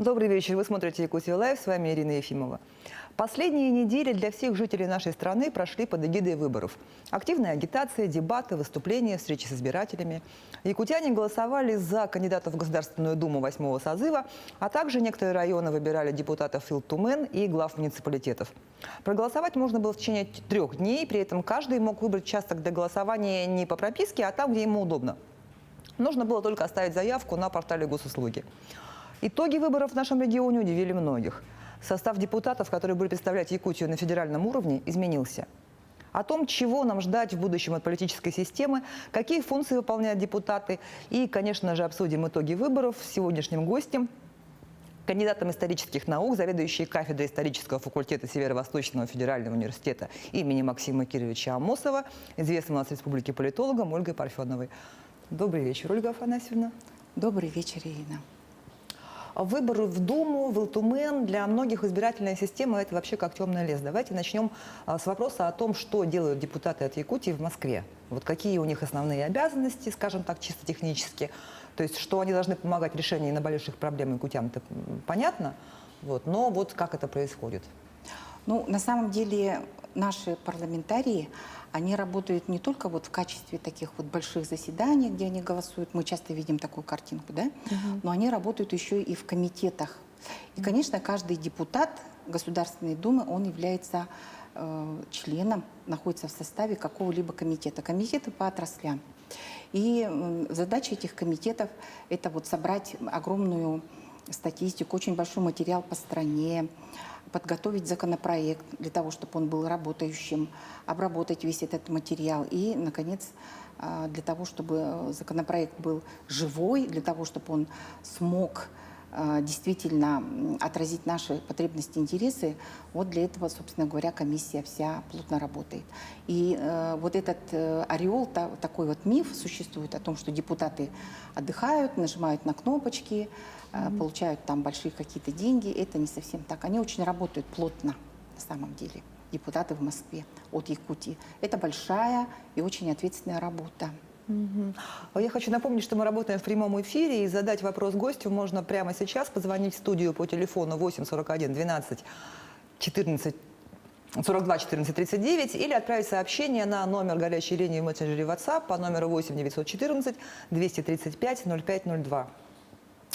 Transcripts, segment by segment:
Добрый вечер. Вы смотрите Якутия Лайв. С вами Ирина Ефимова. Последние недели для всех жителей нашей страны прошли под эгидой выборов. Активная агитация, дебаты, выступления, встречи с избирателями. Якутяне голосовали за кандидатов в Государственную Думу 8-го созыва, а также некоторые районы выбирали депутатов филд-тумен и глав муниципалитетов. Проголосовать можно было в течение 3 дней, при этом каждый мог выбрать участок для голосования не по прописке, а там, где ему удобно. Нужно было только оставить заявку на портале госуслуги. Итоги выборов в нашем регионе удивили многих. Состав депутатов, которые будут представлять Якутию на федеральном уровне, изменился. О том, чего нам ждать в будущем от политической системы, какие функции выполняют депутаты и, конечно же, обсудим итоги выборов с сегодняшним гостем, кандидатом исторических наук, заведующей кафедрой исторического факультета Северо-Восточного федерального университета имени Максима Кировича Амосова, известным у нас в республике политологом Ольгой Парфеновой. Добрый вечер, Ольга Афанасьевна. Добрый вечер, Ирина. Выборы в Думу, в Илтумен, для многих избирательная система – это вообще как темный лес. Давайте начнем с вопроса о том, что делают депутаты от Якутии в Москве. Вот какие у них основные обязанности, скажем так, чисто технически. То есть, что они должны помогать в решении наболевших проблем якутян, это понятно. Но вот как это происходит? Ну, на самом деле, наши парламентарии, они работают не только вот в качестве таких вот больших заседаний, где они голосуют, мы часто видим такую картинку, да, но они работают еще и в комитетах. И, конечно, каждый депутат Государственной Думы, он является членом, находится в составе какого-либо комитета, комитета по отраслям. И задача этих комитетов – это вот собрать огромную статистику, очень большой материал по стране, подготовить законопроект для того, чтобы он был работающим, обработать весь этот материал и, наконец, для того, чтобы законопроект был живой, для того, чтобы он смог действительно отразить наши потребности и интересы, вот для этого, собственно говоря, комиссия вся плотно работает. И вот этот ореол, такой вот миф существует о том, что депутаты отдыхают, нажимают на кнопочки, получают там большие какие-то деньги. Это не совсем так. Они очень работают плотно, на самом деле, депутаты в Москве от Якутии. Это большая и очень ответственная работа. Я хочу напомнить, что мы работаем в прямом эфире, и задать вопрос гостю можно прямо сейчас, позвонить в студию по телефону 8 41 12 14 42 14 39 или отправить сообщение на номер горячей линии в мессенджере WhatsApp по номеру 8 914 235 0502.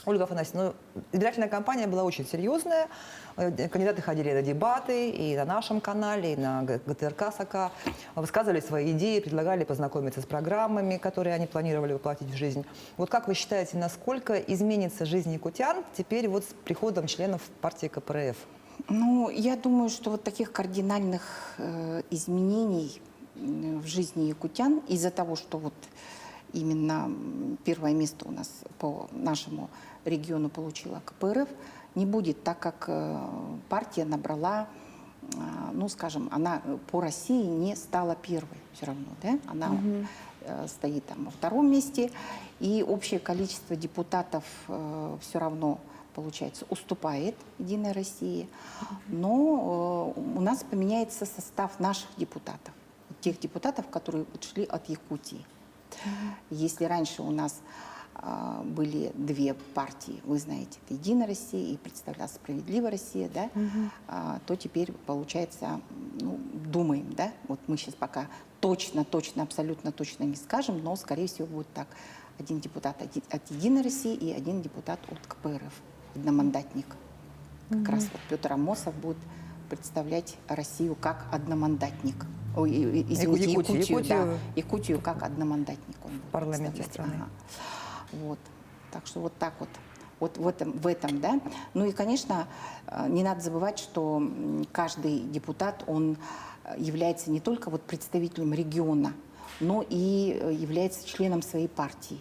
Ольга Афанасьевна, избирательная кампания была очень серьезная. Кандидаты ходили на дебаты и на нашем канале, и на ГТРК САКА. Высказывали свои идеи, предлагали познакомиться с программами, которые они планировали воплотить в жизнь. Вот как вы считаете, насколько изменится жизнь якутян теперь вот с приходом членов партии КПРФ? Ну, я думаю, что вот таких кардинальных изменений в жизни якутян из-за того, что вот именно первое место у нас по нашему региону получила КПРФ, не будет, так как партия набрала, ну, скажем, она по России не стала первой все равно, да? Она стоит там во 2-м месте, и общее количество депутатов все равно, получается, уступает «Единой России», но у нас поменяется состав наших депутатов, тех депутатов, которые шли от Якутии. Если раньше у нас были 2 партии, вы знаете, это «Единая Россия» и представлялась «Справедливая Россия», да, то теперь, получается, ну, думаем, да, вот мы сейчас пока точно, абсолютно точно не скажем, но, скорее всего, будет так. 1 депутат от «Единой России» и 1 депутат от КПРФ, одномандатник. Как раз вот Петр Амосов будет представлять Россию как одномандатник. Ой, извините, Якутию, да, Якутию как одномандатник он будет в парламенте страны. Ага. Вот. Так что вот так вот. Вот в этом, да. Ну и, конечно, не надо забывать, что каждый депутат, он является не только вот представителем региона, но и является членом своей партии.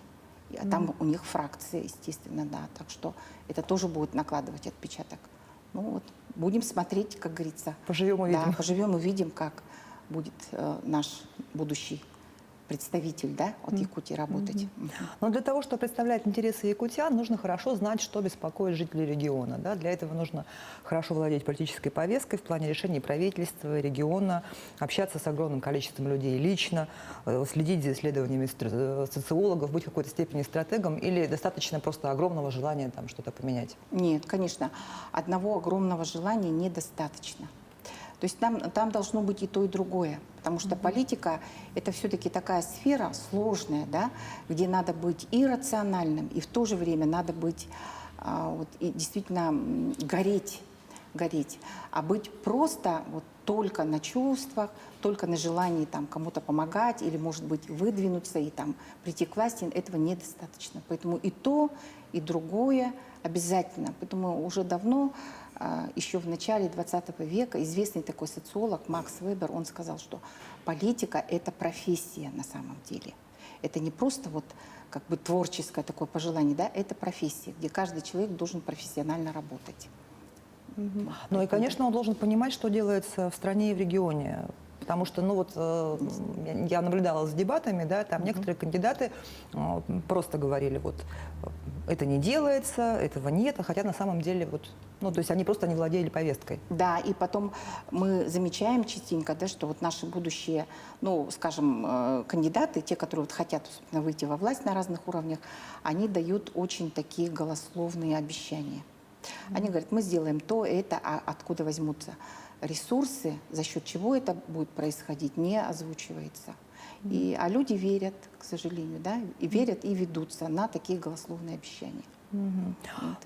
А там у них фракция, естественно, да. Так что это тоже будет накладывать отпечаток. Ну вот, будем смотреть, как говорится. Поживем увидим. Да, поживем увидим, как будет наш будущий представитель, да, от Якутии работать. Но для того, чтобы представлять интересы якутян, нужно хорошо знать, что беспокоит жителей региона. Да? Для этого нужно хорошо владеть политической повесткой в плане решений правительства, региона, общаться с огромным количеством людей лично, следить за исследованиями социологов, быть в какой-то степени стратегом, или достаточно просто огромного желания там что-то поменять? Нет, конечно, одного огромного желания недостаточно. То есть там должно быть и то, и другое. Потому что политика – это все-таки такая сфера сложная, да, где надо быть и рациональным, и в то же время надо быть и действительно гореть. А быть просто вот только на чувствах, только на желании там, кому-то помогать или, может быть, выдвинуться и там, прийти к власти – этого недостаточно. Поэтому и то, и другое обязательно. Поэтому уже давно, еще в начале 20 века, известный такой социолог Макс Вебер, он сказал, что политика – это профессия на самом деле. Это не просто вот как бы творческое такое пожелание, да, это профессия, где каждый человек должен профессионально работать. Ну и, конечно, он должен понимать, что делается в стране и в регионе. Потому что, ну вот, я наблюдала за дебатами, да, там некоторые кандидаты просто говорили, вот, это не делается, этого нет, хотя на самом деле, вот, ну, то есть они просто не владели повесткой. Да, и потом мы замечаем частенько, да, что вот наши будущие, ну, скажем, кандидаты, те, которые вот хотят, собственно, выйти во власть на разных уровнях, они дают очень такие голословные обещания. Они говорят, мы сделаем то, это, а откуда возьмутся ресурсы, за счет чего это будет происходить, не озвучивается. А люди верят, к сожалению, да, и верят и ведутся на такие голословные обещания.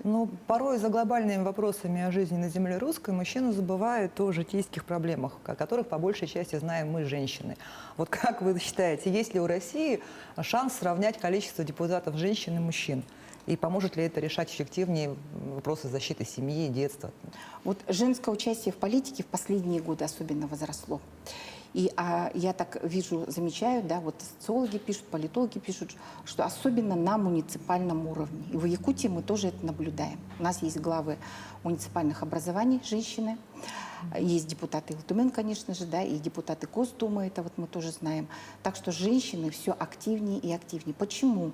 Но порой за глобальными вопросами о жизни на земле русской мужчины забывают о житейских проблемах, о которых по большей части знаем мы, женщины. Вот как вы считаете, есть ли у России шанс сравнять количество депутатов женщин и мужчин? И поможет ли это решать эффективнее вопросы защиты семьи и детства? Вот женское участие в политике в последние годы особенно возросло. И я так вижу, замечаю, да, вот социологи пишут, политологи пишут, что особенно на муниципальном уровне. И в Якутии мы тоже это наблюдаем. У нас есть главы муниципальных образований, женщины, есть депутаты Илтумен, конечно же, да, и депутаты Госдумы, это вот мы тоже знаем. Так что женщины все активнее и активнее. Почему?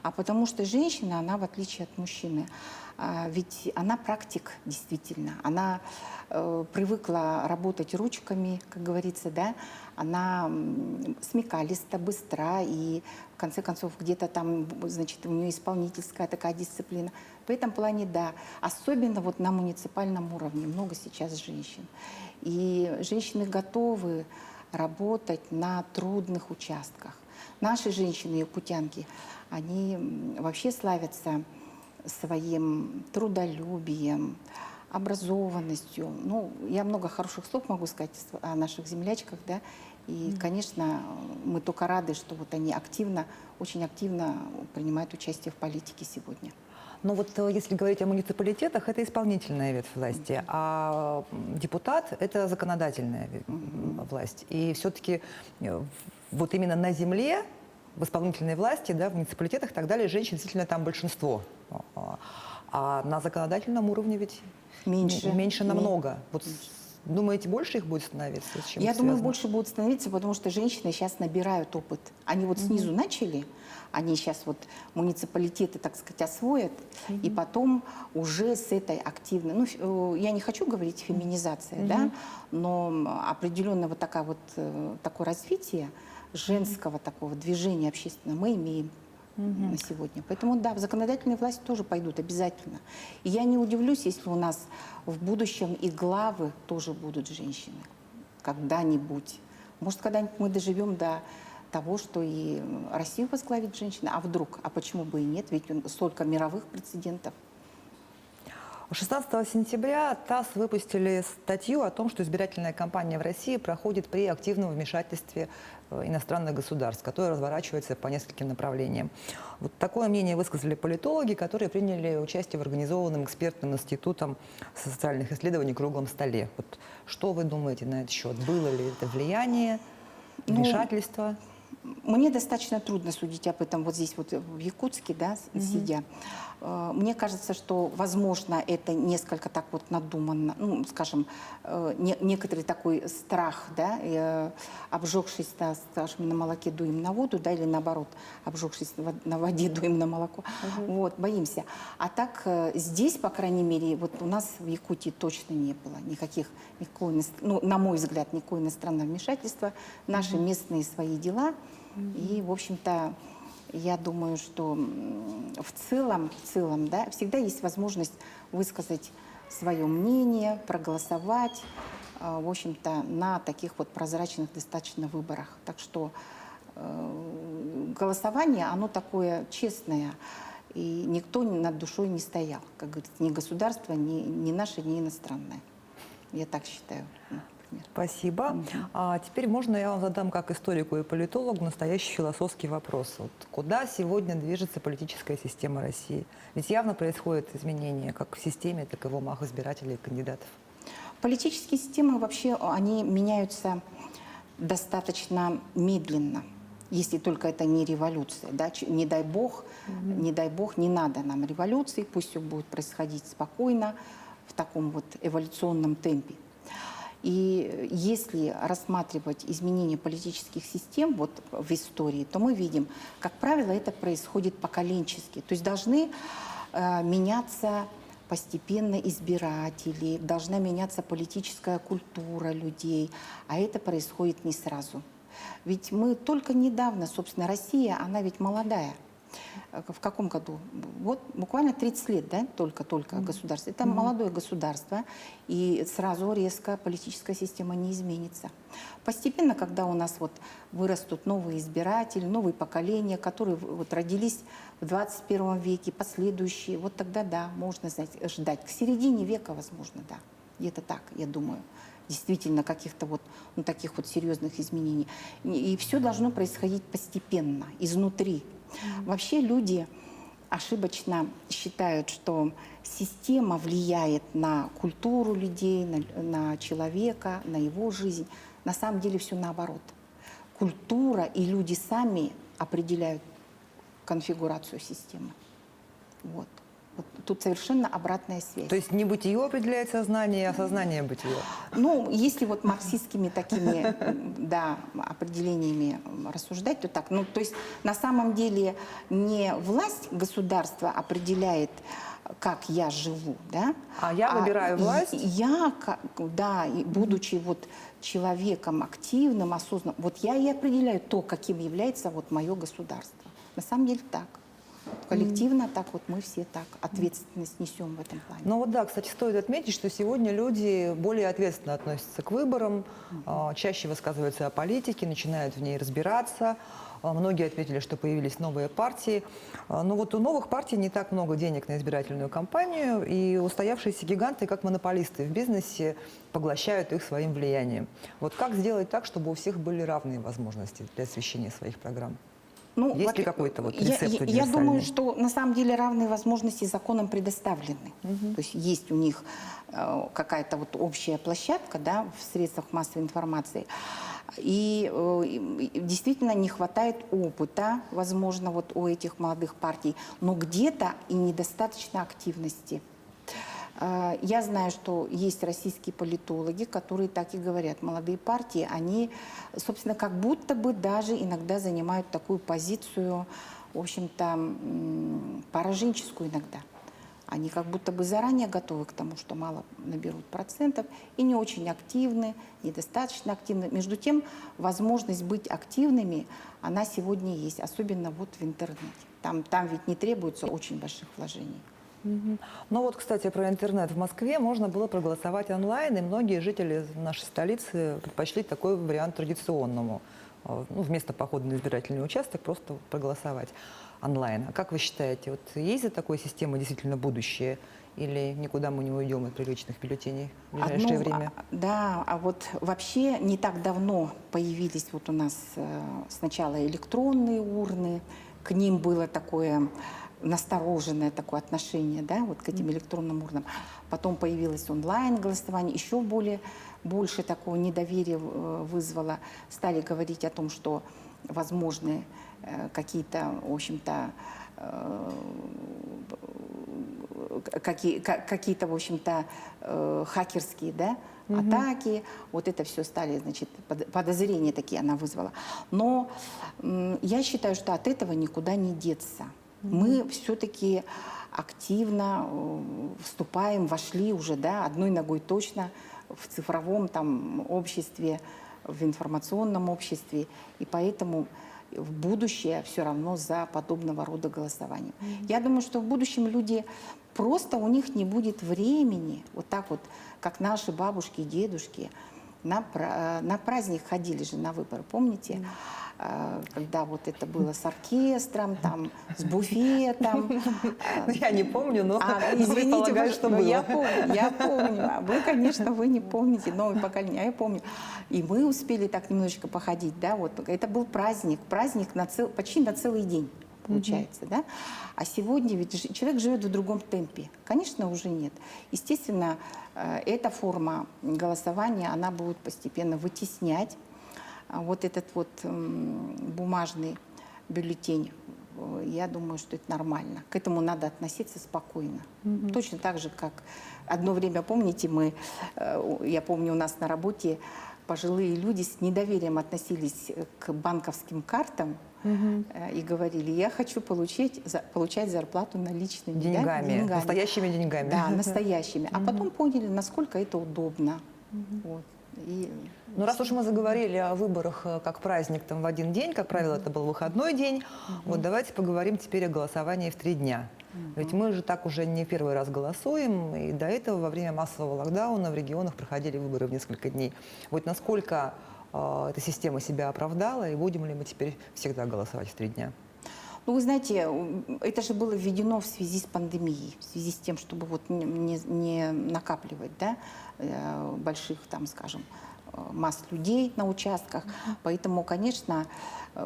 А потому что женщина, она в отличие от мужчины, ведь она практик, действительно. Она привыкла работать ручками, как говорится, да. Она смекалиста, быстра, и в конце концов где-то там, значит, у нее исполнительская такая дисциплина. В этом плане, да, особенно вот на муниципальном уровне много сейчас женщин. И женщины готовы работать на трудных участках. Наши женщины, якутянки, они вообще славятся своим трудолюбием, образованностью. Ну, я много хороших слов могу сказать о наших землячках, да, и, конечно, мы только рады, что вот они активно, очень активно принимают участие в политике сегодня. Но вот если говорить о муниципалитетах, это исполнительная ветвь власти, а депутат – это законодательная власть. И все-таки вот именно на земле, в исполнительной власти, да, в муниципалитетах и так далее, женщин действительно там большинство. А на законодательном уровне ведь меньше намного. Вот думаете, больше их будет становиться? Я думаю, больше будут становиться, потому что женщины сейчас набирают опыт. Они вот снизу начали, они сейчас вот муниципалитеты, так сказать, освоят, и потом уже с этой активной, ну, я не хочу говорить феминизация, да, но определенно вот такое развитие женского такого движения общественного мы имеем на сегодня. Поэтому, да, в законодательную власть тоже пойдут обязательно. И я не удивлюсь, если у нас в будущем и главы тоже будут женщины. Когда-нибудь. Может, когда-нибудь мы доживем до того, что и Россию возглавит женщина. А вдруг? А почему бы и нет? Ведь столько мировых прецедентов. 16 сентября ТАСС выпустили статью о том, что избирательная кампания в России проходит при активном вмешательстве иностранных государств, которое разворачивается по нескольким направлениям. Вот такое мнение высказали политологи, которые приняли участие в организованном экспертным институтом социальных исследований «Круглом столе». Вот что вы думаете на этот счет? Было ли это влияние, вмешательство? Мне достаточно трудно судить об этом вот здесь, вот в Якутске, да, сидя. Мне кажется, что, возможно, это несколько так вот надуманно, ну, скажем, некоторый такой страх, да, обжегшись, да, скажем, на молоке дуем на воду, да, или наоборот, обжегшись на воде дуем на молоко. Вот, боимся. А так здесь, по крайней мере, вот у нас в Якутии точно не было ну, на мой взгляд, никакого иностранного вмешательства. Наши местные свои дела. И, в общем-то, я думаю, что в целом, да, всегда есть возможность высказать свое мнение, проголосовать, в общем-то, на таких вот прозрачных достаточно выборах. Так что голосование, оно такое честное, и никто над душой не стоял, как говорится, ни государство, ни наше, ни иностранное. Я так считаю. Спасибо. А теперь можно я вам задам как историку и политологу настоящий философский вопрос. Вот куда сегодня движется политическая система России? Ведь явно происходят изменения как в системе, так и в умах избирателей и кандидатов. Политические системы вообще, они меняются достаточно медленно, если только это не революция. Да? Не дай бог, не надо нам революции, пусть все будет происходить спокойно, в таком вот эволюционном темпе. И если рассматривать изменения политических систем вот в истории, то мы видим, как правило, это происходит поколенчески. То есть должны меняться постепенно избиратели, должна меняться политическая культура людей, а это происходит не сразу. Ведь мы только недавно, собственно, Россия, она ведь молодая. В каком году? Вот буквально 30 лет, да, только государство. Это молодое государство, и сразу резко политическая система не изменится. Постепенно, когда у нас вот вырастут новые избиратели, новые поколения, которые вот родились в 21 веке, последующие, вот тогда, да, можно ждать. К середине века, возможно, да. Где-то так, я думаю. Действительно, каких-то вот таких вот серьезных изменений. И все должно происходить постепенно, изнутри. Вообще люди ошибочно считают, что система влияет на культуру людей, на человека, на его жизнь. На самом деле все наоборот. Культура и люди сами определяют конфигурацию системы. Вот. Вот тут совершенно обратная связь. То есть не бытие определяет сознание, а сознание бытие? Ну, если вот марксистскими такими, да, определениями рассуждать, то так. Ну, то есть на самом деле не власть государства определяет, как я живу, да? А я выбираю власть? Я, да, будучи вот человеком активным, осознанным, вот я и определяю то, каким является вот мое государство. На самом деле так. Коллективно так вот мы все так ответственность несем в этом плане. Ну вот да, кстати, стоит отметить, что сегодня люди более ответственно относятся к выборам, чаще высказываются о политике, начинают в ней разбираться. Многие отметили, что появились новые партии. Но вот у новых партий не так много денег на избирательную кампанию, и устоявшиеся гиганты, как монополисты в бизнесе, поглощают их своим влиянием. Вот как сделать так, чтобы у всех были равные возможности для освещения своих программ? Ну, есть ли какой-то вот рецепт универсальный? Я думаю, что на самом деле равные возможности законом предоставлены. То есть есть у них какая-то вот общая площадка, да, в средствах массовой информации. И действительно не хватает опыта, возможно, вот у этих молодых партий, но где-то и недостаточно активности. Я знаю, что есть российские политологи, которые так и говорят. Молодые партии, они, собственно, как будто бы даже иногда занимают такую позицию, в общем-то, пораженческую иногда. Они как будто бы заранее готовы к тому, что мало наберут процентов, и не очень активны, недостаточно активны. Между тем, возможность быть активными, она сегодня есть, особенно вот в интернете. Там ведь не требуется очень больших вложений. Ну вот, кстати, про интернет. В Москве можно было проголосовать онлайн, и многие жители нашей столицы предпочли такой вариант традиционному. Ну, вместо похода на избирательный участок просто проголосовать онлайн. А как вы считаете, вот есть за такой системой действительно будущее? Или никуда мы не уйдем от привычных бюллетеней в ближайшее время? Да, а вот вообще не так давно появились вот у нас сначала электронные урны, к ним было такое настороженное такое отношение, да, вот к этим электронным урнам. Потом появилось онлайн-голосование, еще больше такого недоверия вызвало. Стали говорить о том, что возможны какие-то, в общем-то, какие-то, в общем-то, хакерские, да, атаки, вот это все стали, значит, подозрения такие она вызвала. Но я считаю, что от этого никуда не деться. Мы все-таки активно вступаем, вошли уже, да, одной ногой точно в цифровом там обществе, в информационном обществе, и поэтому в будущее все равно за подобного рода голосованием. Я думаю, что в будущем люди просто у них не будет времени, вот так вот, как наши бабушки и дедушки, на праздник ходили же на выборы, помните? Когда вот это было с оркестром, там, с буфетом. Я не помню, но Извините, предполагаю, что но было. я помню. А вы, конечно, вы не помните, новое поколение, а я помню. И мы успели так немножечко походить, да, вот. Это был праздник почти на целый день, получается, да. А сегодня ведь человек живет в другом темпе. Конечно, уже нет. Естественно, эта форма голосования, она будет постепенно вытеснять вот этот вот бумажный бюллетень. Я думаю, что это нормально. К этому надо относиться спокойно. Точно так же, как одно время, помните, я помню, у нас на работе пожилые люди с недоверием относились к банковским картам и говорили: я хочу получать зарплату наличными. Деньгами, да? настоящими деньгами. Да, настоящими. А потом поняли, насколько это удобно. Вот. Ну, раз уж мы заговорили о выборах как праздник там в один день, как правило, это был выходной день, вот давайте поговорим теперь о голосовании в 3 дня. Ведь мы же так уже не первый раз голосуем, и до этого во время массового локдауна в регионах проходили выборы в несколько дней. Вот насколько эта система себя оправдала, и будем ли мы теперь всегда голосовать в 3 дня? Ну, вы знаете, это же было введено в связи с пандемией, в связи с тем, чтобы вот не накапливать, да, больших, там, скажем, масс людей на участках. Поэтому, конечно,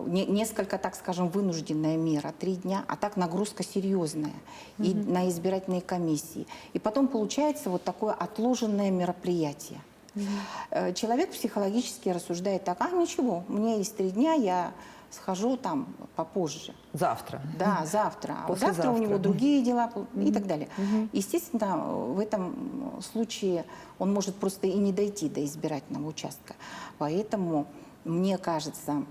несколько, так скажем, вынужденная мера, 3 дня, а так нагрузка серьезная и на избирательные комиссии. И потом получается вот такое отложенное мероприятие. Человек психологически рассуждает так: ничего, у меня есть 3 дня, я схожу там попозже. Завтра. Да, завтра. А вот завтра у него другие дела и так далее. Естественно, в этом случае он может просто и не дойти до избирательного участка. Поэтому, мне кажется,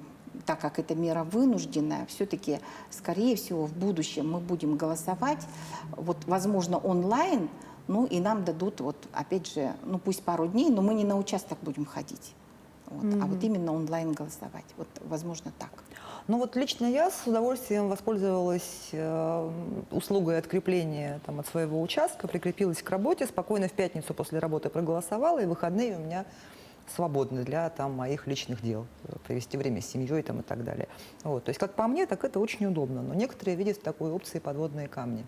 так как эта мера вынужденная, все-таки, скорее всего, в будущем мы будем голосовать, вот, возможно, онлайн, ну и нам дадут, вот, опять же, ну пусть пару дней, но мы не на участок будем ходить. Вот, а вот именно онлайн голосовать. Вот, возможно, так. Ну вот лично я с удовольствием воспользовалась услугой открепления там, от своего участка, прикрепилась к работе, спокойно в пятницу после работы проголосовала, и выходные у меня свободны для там, моих личных дел, провести время с семьей там, и так далее. Вот, то есть, как по мне, так это очень удобно, но некоторые видят в такой опции подводные камни.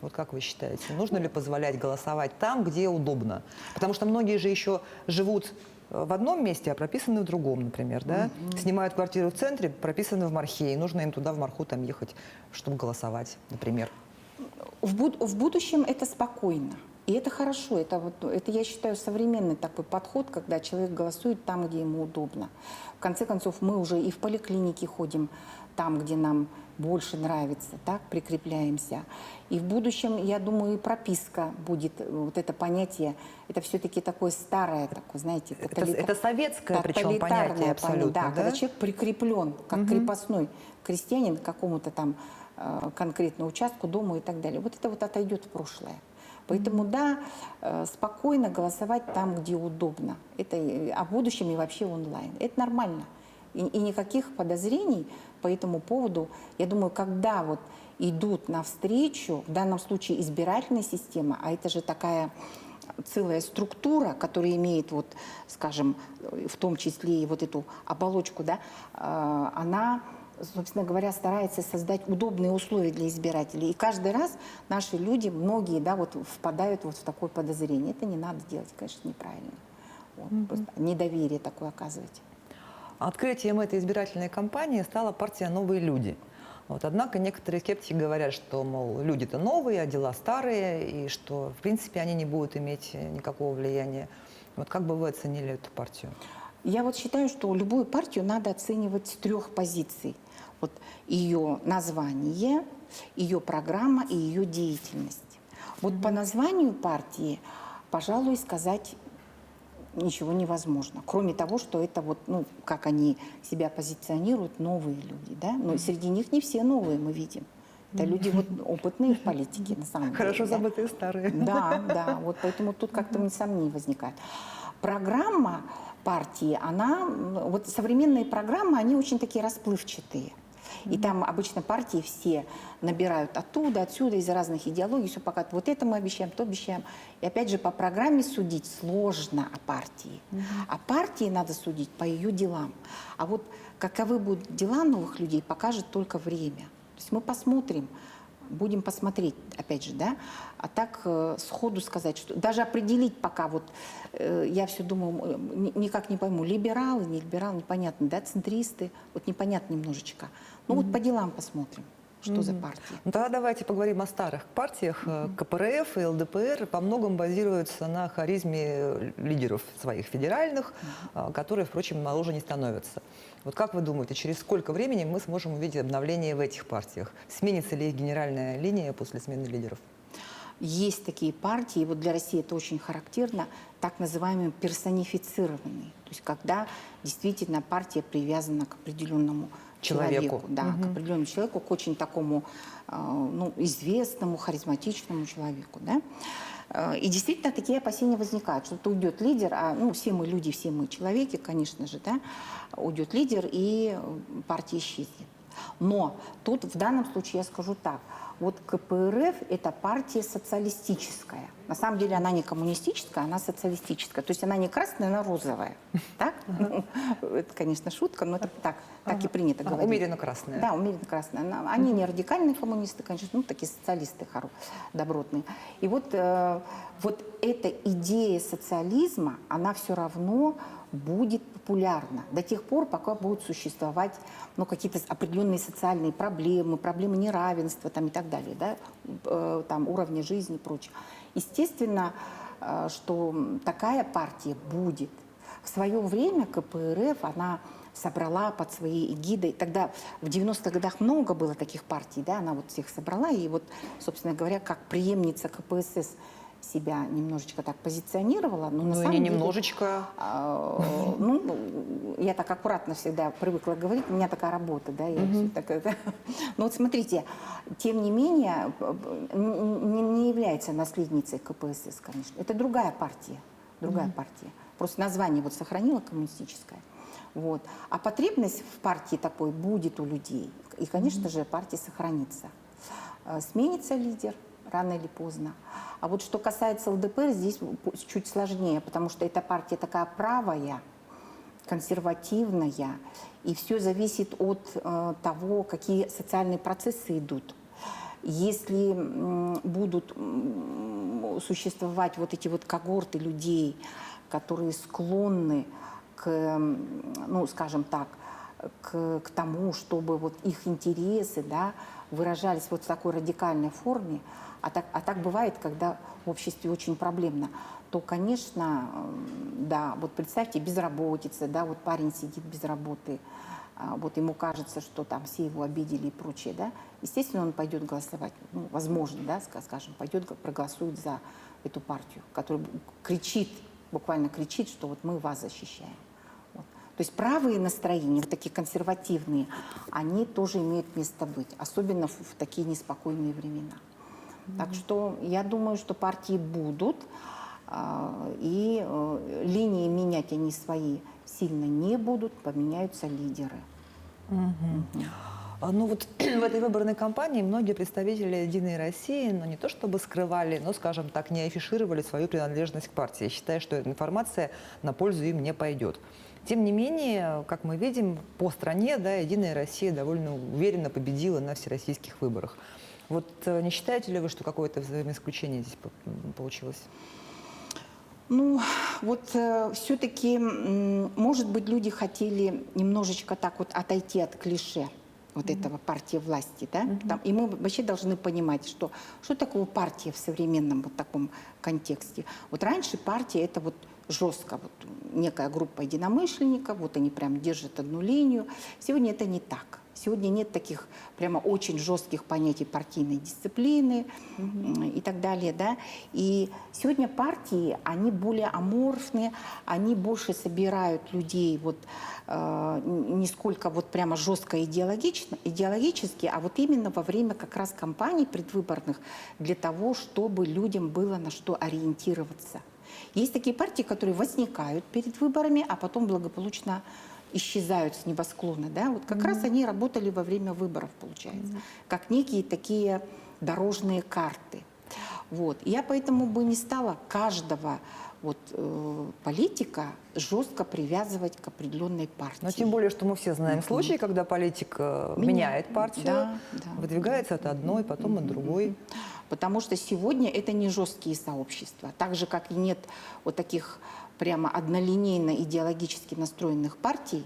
Вот как вы считаете, нужно ли позволять голосовать там, где удобно? Потому что многие же еще живут в одном месте, а прописаны в другом, например, да? Снимают квартиру в центре, прописаны в Мархе, и нужно им туда, в Марху, там ехать, чтобы голосовать, например. В будущем это спокойно. И это хорошо. Это, я считаю, современный такой подход, когда человек голосует там, где ему удобно. В конце концов, мы уже и в поликлинике ходим там, где нам больше нравится, так, прикрепляемся. И в будущем, я думаю, и прописка будет, вот это понятие, это все-таки такое старое, такое, знаете, это советское, причем понятие абсолютно, да? Когда человек прикреплен, как крепостной крестьянин к какому-то там конкретному участку, дому и так далее. Вот это вот отойдет в прошлое. Поэтому, да, спокойно голосовать там, где удобно. Это о будущем и вообще онлайн. Это нормально. И никаких подозрений по этому поводу, я думаю, когда вот идут навстречу, в данном случае избирательная система, а это же такая целая структура, которая имеет, вот, скажем, в том числе и вот эту оболочку, да, она, собственно говоря, старается создать удобные условия для избирателей. И каждый раз наши люди, многие, да, вот, впадают вот в такое подозрение. Это не надо делать, конечно, неправильно. Вот, просто недоверие такое оказывать. Открытием этой избирательной кампании стала партия «Новые люди». Вот, однако некоторые скептики говорят, что, мол, люди-то новые, а дела старые, и что, в принципе, они не будут иметь никакого влияния. Вот как бы вы оценили эту партию? Я вот считаю, что любую партию надо оценивать с 3 позиций. Вот ее название, ее программа и ее деятельность. Вот по названию партии, пожалуй, сказать ничего невозможно. Кроме того, что это вот, ну, как они себя позиционируют, новые люди, да? Но среди них не все новые мы видим. Это люди вот опытные в политике, на самом деле. Хорошо да. забытые старые. Да, да, вот поэтому тут как-то сомнений возникает. Программа партии, она, вот современные программы, они очень такие расплывчатые. И там обычно партии все набирают оттуда, отсюда, из разных идеологий, все пока вот это мы обещаем, то обещаем. И опять же, по программе судить сложно о партии. А партии надо судить по ее делам. А вот каковы будут дела новых людей, покажет только время. То есть мы посмотрим, будем посмотреть, опять же, да, а так сходу сказать, что даже определить пока, вот я все думаю, никак не пойму, либералы, не либералы, непонятно, да, центристы, вот непонятно немножечко. Ну вот по делам посмотрим, что за партии. Ну, тогда давайте поговорим о старых партиях. КПРФ и ЛДПР во многом базируются на харизме лидеров своих федеральных, которые, впрочем, моложе не становятся. Вот как вы думаете, через сколько времени мы сможем увидеть обновление в этих партиях? Сменится ли их генеральная линия после смены лидеров? Есть такие партии, и вот для России это очень характерно, так называемые персонифицированные. То есть когда действительно партия привязана к определенному человеку, да, к определенному человеку, к очень такому ну, известному, харизматичному человеку. Да? И действительно такие опасения возникают, что уйдет лидер, а ну, все мы люди, все мы человеки, конечно же, да, уйдет лидер и партия исчезнет. Но тут в данном случае я скажу так. Вот КПРФ – это партия социалистическая. На самом деле она не коммунистическая, она социалистическая. То есть она не красная, она розовая. Так? Ну, это, конечно, шутка, но это так и принято говорить. Умеренно красная. Да, умеренно красная. Они не радикальные коммунисты, конечно, ну такие социалисты добротные. И вот эта идея социализма, она все равно будет популярна до тех пор, пока будут существовать ну, какие-то определенные социальные проблемы, проблемы неравенства там, и так далее, да? Там, уровня жизни и прочее. Естественно, что такая партия будет. В свое время КПРФ, она собрала под своей эгидой, тогда в 90-х годах много было таких партий, да? Она вот всех собрала, и вот, собственно говоря, как преемница КПСС себя немножечко так позиционировала. Но на самом деле, немножечко. Ну, я так аккуратно всегда привыкла говорить, у меня такая работа, да, я все так это. Но вот смотрите, тем не менее, не является наследницей КПСС, конечно. Это другая партия, партия. Просто название вот сохранила коммунистическое. Вот. А потребность в партии такой будет у людей. И, конечно же, партия сохранится. Сменится лидер рано или поздно. А вот что касается ЛДПР, здесь чуть сложнее, потому что эта партия такая правая, консервативная, и все зависит от того, какие социальные процессы идут. Если будут существовать вот эти вот когорты людей, которые склонны к, ну, скажем так, к тому, чтобы вот их интересы, да, выражались вот в такой радикальной форме, а так бывает, когда в обществе очень проблемно, то, конечно, да, вот представьте, безработица, да, вот парень сидит без работы, вот ему кажется, что там все его обидели и прочее, да, естественно, он пойдет голосовать, ну, возможно, да, скажем, пойдет, проголосует за эту партию, которая кричит, буквально кричит, что вот мы вас защищаем. Вот. То есть правые настроения, вот такие консервативные, они тоже имеют место быть, особенно в такие неспокойные времена. Так что я думаю, что партии будут, и линии менять они свои сильно не будут, поменяются лидеры. Ну вот в этой выборной кампании многие представители «Единой России», ну не то чтобы скрывали, но, скажем так, не афишировали свою принадлежность к партии, считая, что эта информация на пользу им не пойдет. Тем не менее, как мы видим, по стране, да, «Единая Россия» довольно уверенно победила на всероссийских выборах. Вот не считаете ли вы, что какое-то взаимоисключение здесь получилось? Ну, вот все-таки, может быть, люди хотели немножечко так вот отойти от клише вот этого партии власти, да? И мы вообще должны понимать, что такое партия в современном вот таком контексте. Вот раньше партия – это вот жестко вот некая группа единомышленников, вот они прям держат одну линию. Сегодня это не так. Сегодня нет таких прямо очень жестких понятий партийной дисциплины и так далее, да. И сегодня партии, они более аморфные, они больше собирают людей вот не сколько вот прямо жестко идеологически, а вот именно во время как раз кампаний предвыборных для того, чтобы людям было на что ориентироваться. Есть такие партии, которые возникают перед выборами, а потом благополучно исчезают с небосклона, да, вот как раз они работали во время выборов, получается, как некие такие дорожные карты. Вот. Я поэтому бы не стала каждого вот, политика жестко привязывать к определенной партии. Но тем более, что мы все знаем случаи, когда политик меняет партию, да, выдвигается от одной, потом от другой. Потому что сегодня это не жесткие сообщества. Так же, как и нет вот таких прямо однолинейно идеологически настроенных партий,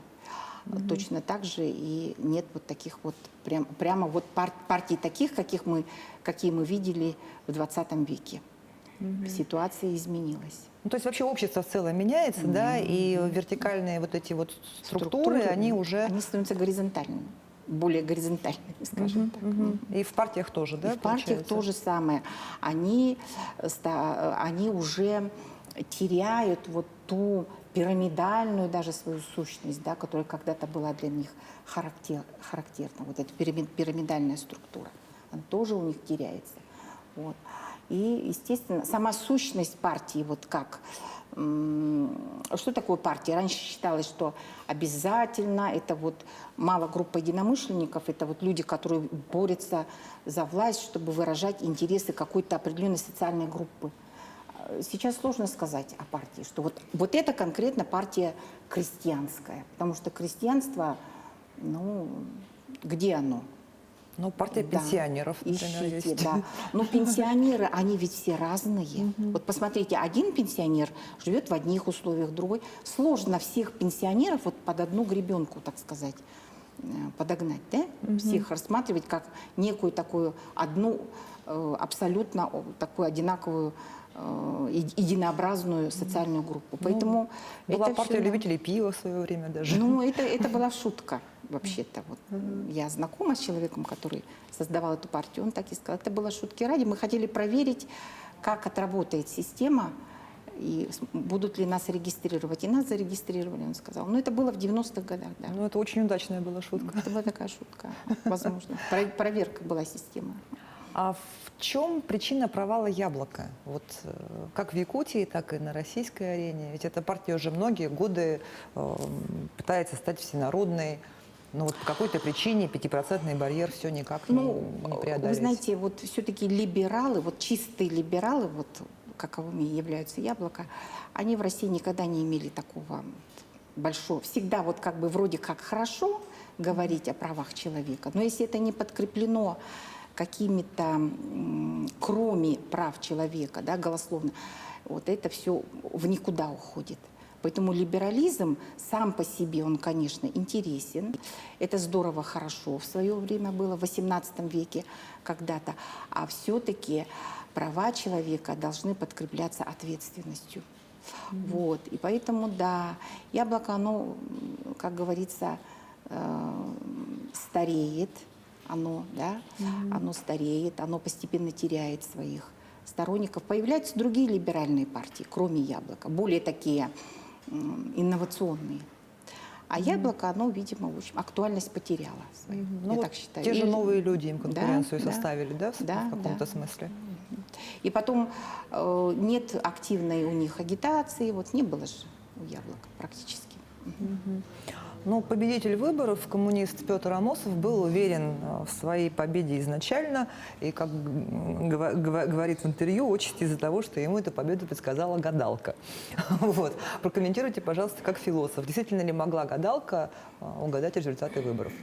точно так же и нет вот таких вот прямо вот партий таких, какие мы видели в 20 веке. Ситуация изменилась. Ну, то есть вообще общество в целом меняется, да, и вертикальные вот эти вот структуры, они уже... Они становятся горизонтальными, более горизонтальными, скажем так. И в партиях тоже, да, И в партиях то же самое. Они уже теряют вот ту пирамидальную даже свою сущность, да, которая когда-то была для них характерна. Вот эта пирамидальная структура, она тоже у них теряется. Вот. И, естественно, сама сущность партии, вот как, что такое партия? Раньше считалось, что обязательно это вот мало группа единомышленников, это вот люди, которые борются за власть, чтобы выражать интересы какой-то определенной социальной группы. Сейчас сложно сказать о партии, что вот это конкретно партия крестьянская, потому что крестьянство, ну, где оно? Ну, партия пенсионеров, например, ищите, есть. да. Но пенсионеры, они ведь все разные. Вот посмотрите, один пенсионер живет в одних условиях, другой. Сложно всех пенсионеров вот под одну гребенку, так сказать, подогнать, да? Всех рассматривать как некую такую одну абсолютно такую одинаковую единообразную социальную группу. Поэтому Была это партия всё, любителей пива в свое время даже. ну, это была шутка, вообще-то. Вот. Я знакома с человеком, который создавал эту партию, он так и сказал, это было шутки ради. Мы хотели проверить, как отработает система, и будут ли нас регистрировать. И нас зарегистрировали, он сказал. Но это было в 90-х годах, да. Ну, это очень удачная была шутка. Это была такая шутка, возможно. Проверка была системы. А в чем причина провала «Яблока»? Вот как в Якутии, так и на российской арене. Ведь эта партия уже многие годы пытается стать всенародной. Но вот по какой-то причине 5% барьер все никак не преодолеть. Вы знаете, вот все-таки либералы, вот чистые либералы, вот каковыми являются «Яблоко», они в России никогда не имели такого большого. Всегда вот как бы вроде как хорошо говорить о правах человека, но если это не подкреплено какими-то, кроме прав человека, да, голословно, вот это все в никуда уходит. Поэтому либерализм сам по себе, он, конечно, интересен. Это здорово, хорошо в свое время было, в XVIII веке когда-то. А все-таки права человека должны подкрепляться ответственностью. Вот. И поэтому, да, «Яблоко», оно, как говорится, стареет. Оно, да, оно стареет, оно постепенно теряет своих сторонников. Появляются другие либеральные партии, кроме «Яблока», более такие инновационные. А «Яблоко», оно, видимо, в общем, актуальность потеряло свою, Ну, я вот так считаю. те же И- новые люди им конкуренцию Да, составили, да, да, в каком-то да. смысле? И потом нет активной у них агитации, вот не было же у «Яблока» практически. Ну, победитель выборов, коммунист Петр Амосов, был уверен в своей победе изначально. И, как говорит в интервью, отчасти из-за того, что ему эту победу предсказала гадалка. Вот. Прокомментируйте, пожалуйста, как философ. Действительно ли могла гадалка угадать результаты выборов?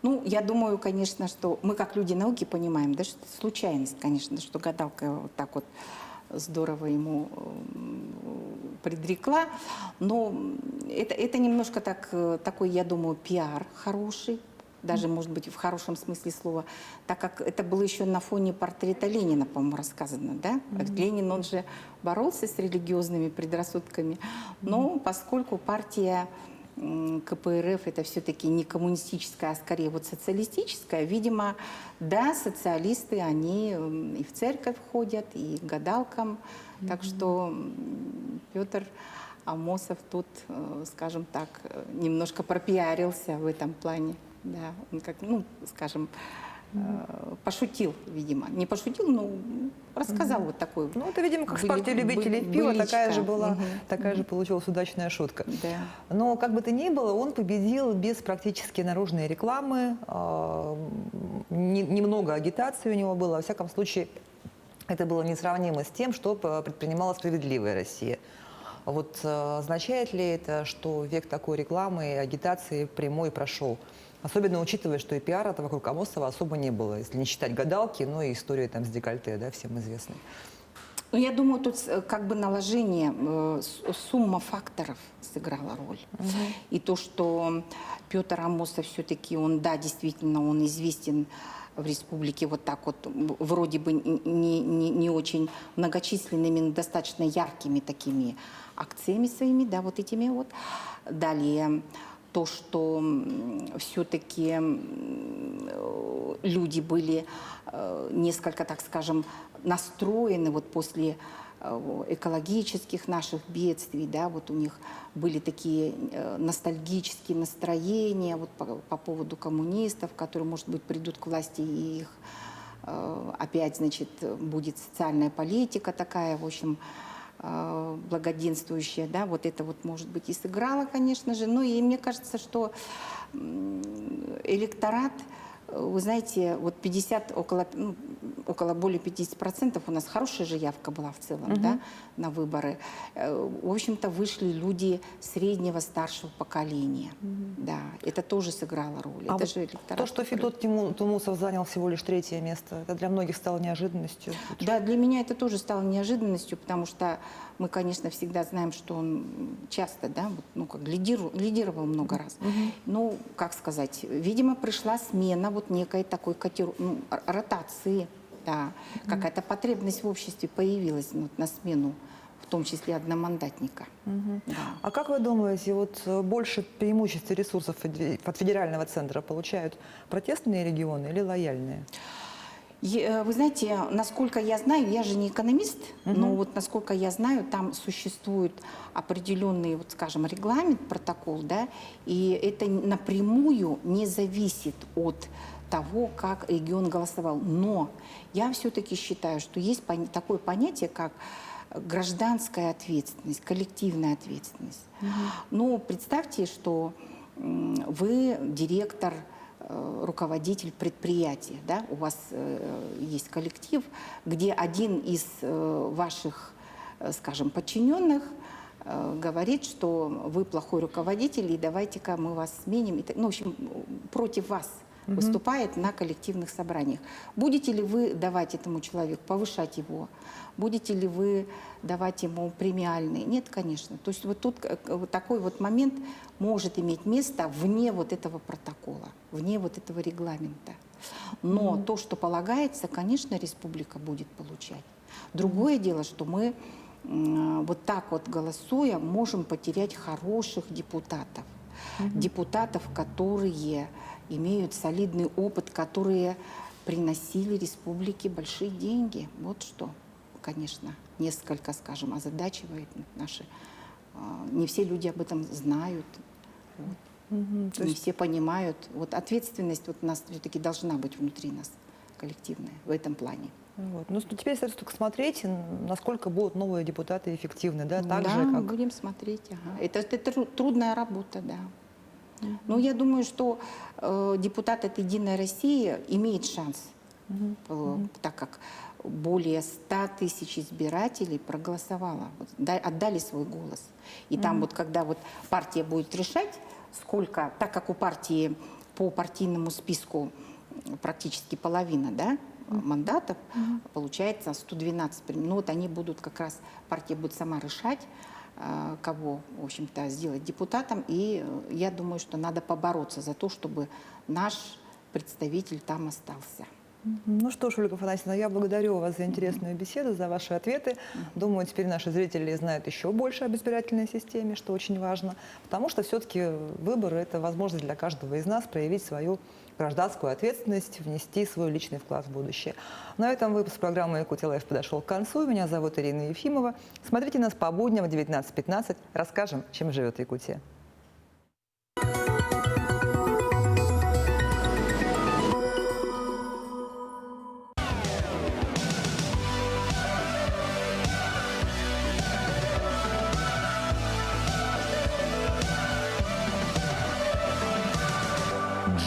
Ну, я думаю, конечно, что мы как люди науки понимаем, да, что это случайность, конечно, что гадалка вот так вот здорово ему предрекла, но это немножко такой, я думаю, пиар хороший, даже, может быть, в хорошем смысле слова, так как это было еще на фоне портрета Ленина, по-моему, рассказано, да? Ленин, он же боролся с религиозными предрассудками, но поскольку партия КПРФ это все-таки не коммунистическая, а скорее вот социалистическая, видимо, да, социалисты, они и в церковь ходят, и к гадалкам, так что Петр Амосов тут, скажем так, немножко пропиарился в этом плане. Да, он как, ну, скажем, пошутил, видимо. Не пошутил, но рассказал вот такой. Ну, это, видимо, как с партией любителей пива, такая же была, Мгм. такая же получилась удачная шутка. Да. Но, как бы то ни было, он победил без практически наружной рекламы, немного агитации у него было. Во всяком случае, это было несравнимо с тем, что предпринимала «Справедливая Россия». Вот означает ли это, что век такой рекламы и агитации прямой прошел? Особенно учитывая, что и пиара-то вокруг Амосова особо не было, если не считать гадалки, но и историю там с декольте, да, всем известной. Ну, я думаю, тут как бы наложение, сумма факторов сыграла роль. И то, что Петр Амосов все-таки, он, да, действительно, он известен в республике вот так вот, вроде бы не очень многочисленными, но достаточно яркими такими акциями своими, да, вот этими вот. Далее, то, что все-таки люди были несколько, так скажем, настроены вот после экологических наших бедствий, да, вот у них были такие ностальгические настроения вот по поводу коммунистов, которые, может быть, придут к власти и их опять, значит, будет социальная политика такая, в общем, благоденствующая, да, вот это вот, может быть, и сыграло, конечно же, но и мне кажется, что электорат, вы знаете, вот 50, около более 50% у нас хорошая же явка была в целом, да, на выборы. В общем-то, вышли люди среднего, старшего поколения. Да, это тоже сыграло роль. А это вот же электорат. то, что Федот Тумусов занял всего лишь 3-е место, это для многих стало неожиданностью. Да, для меня это тоже стало неожиданностью, потому что мы, конечно, всегда знаем, что он часто, да, вот, ну, как лидировал много раз. Ну, как сказать, видимо, пришла смена вот некой такой ротации, да, какая-то потребность в обществе появилась вот, на смену, в том числе одномандатника. Да. А как вы думаете, вот больше преимуществ и ресурсов от федерального центра получают протестные регионы или лояльные? Вы знаете, насколько я знаю, я же не экономист, но вот насколько я знаю, там существует определенный, вот скажем, регламент, протокол, да, и это напрямую не зависит от того, как регион голосовал. Но я все-таки считаю, что есть такое понятие, как гражданская ответственность, коллективная ответственность. Но представьте, что вы директор, руководитель предприятия, да, у вас есть коллектив, где один из ваших, скажем, подчиненных говорит, что вы плохой руководитель, и давайте-ка мы вас сменим. Ну, в общем, против вас выступает на коллективных собраниях. Будете ли вы давать этому человеку, повышать его? Будете ли вы давать ему премиальные? Нет, конечно. То есть вот тут вот такой вот момент может иметь место вне вот этого протокола, вне вот этого регламента. Но то, что полагается, конечно, республика будет получать. Другое дело, что мы вот так вот голосуя можем потерять хороших депутатов. Депутатов, которые имеют солидный опыт, которые приносили республике большие деньги. Вот что, конечно, несколько, скажем, озадачивает наши. Не все люди об этом знают, вот. Не все понимают. Вот ответственность вот у нас все-таки должна быть внутри нас, коллективная, в этом плане. Вот. Ну, теперь остается только смотреть, насколько будут новые депутаты эффективны, да, так да, же, как... будем смотреть. Ага. Это трудная работа, да. Но я думаю, что депутат от «Единой России» имеет шанс, так как более 100 тысяч избирателей проголосовало, вот, отдали свой голос. И там вот, когда вот партия будет решать, сколько, так как у партии по партийному списку практически половина, да, мандатов, получается 112. Ну вот они будут как раз, партия будет сама решать, кого, в общем-то, сделать депутатом. И я думаю, что надо побороться за то, чтобы наш представитель там остался. Ну что ж, Ольга Афанасьевна, я благодарю вас за интересную беседу, за ваши ответы. Думаю, теперь наши зрители знают еще больше об избирательной системе, что очень важно, потому что все-таки выборы – это возможность для каждого из нас проявить свою гражданскую ответственность, внести свой личный вклад в будущее. На этом выпуск программы «Якутия Лайф» подошел к концу. Меня зовут Ирина Ефимова. Смотрите нас по будням в 19:15. Расскажем, чем живет Якутия.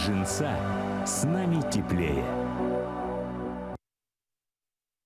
Джинса с нами теплее.